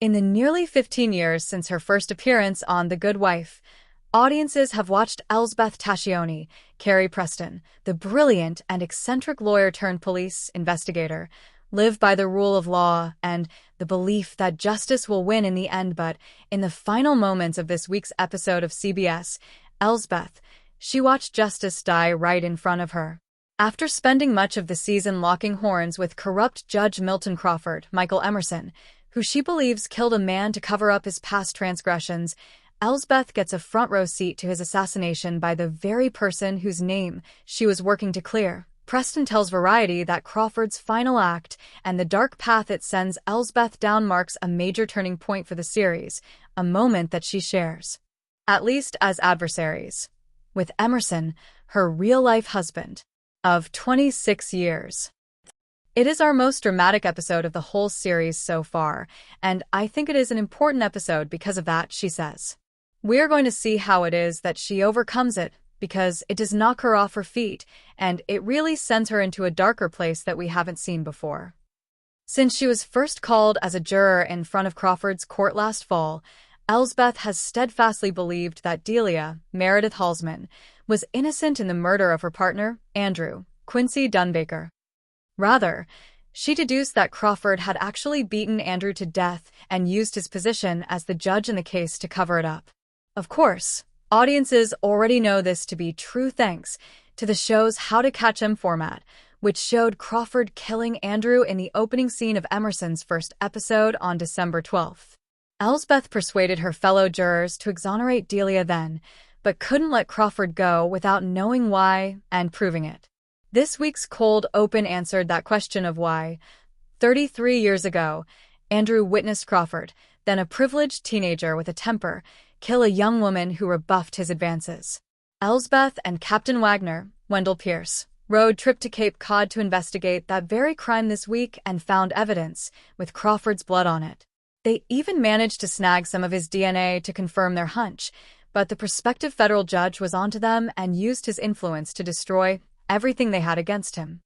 In the nearly 15 years since her first appearance on The Good Wife, audiences have watched Elsbeth Tachioni, Carrie Preston, the brilliant and eccentric lawyer-turned-police investigator, live by the rule of law and the belief that justice will win in the end. But in the final moments of this week's episode of CBS, Elsbeth, she watched justice die right in front of her. After spending much of the season locking horns with corrupt Judge Milton Crawford, Michael Emerson, who she believes killed a man to cover up his past transgressions, Elsbeth gets a front-row seat to his assassination by the very person whose name she was working to clear. Preston tells Variety that Crawford's final act and the dark path it sends Elsbeth down marks a major turning point for the series, a moment that she shares, at least as adversaries, with Emerson, her real-life husband, of 26 years. It is our most dramatic episode of the whole series so far, and I think it is an important episode because of that, she says. We are going to see how it is that she overcomes it, because it does knock her off her feet, and it really sends her into a darker place that we haven't seen before. Since she was first called as a juror in front of Crawford's court last fall, Elsbeth has steadfastly believed that Delia, Meredith Halsman, was innocent in the murder of her partner, Andrew, Quincy Dunbaker. Rather, she deduced that Crawford had actually beaten Andrew to death and used his position as the judge in the case to cover it up. Of course, audiences already know this to be true thanks to the show's How to Catch 'Em format, which showed Crawford killing Andrew in the opening scene of Emerson's first episode on December 12th. Elsbeth persuaded her fellow jurors to exonerate Delia then, but couldn't let Crawford go without knowing why and proving it. This week's Cold Open answered that question of why. 33 years ago, Andrew witnessed Crawford, then a privileged teenager with a temper, kill a young woman who rebuffed his advances. Elsbeth and Captain Wagner, Wendell Pierce, road trip to Cape Cod to investigate that very crime this week and found evidence with Crawford's blood on it. They even managed to snag some of his DNA to confirm their hunch, but the prospective federal judge was onto them and used his influence to destroy everything they had against him.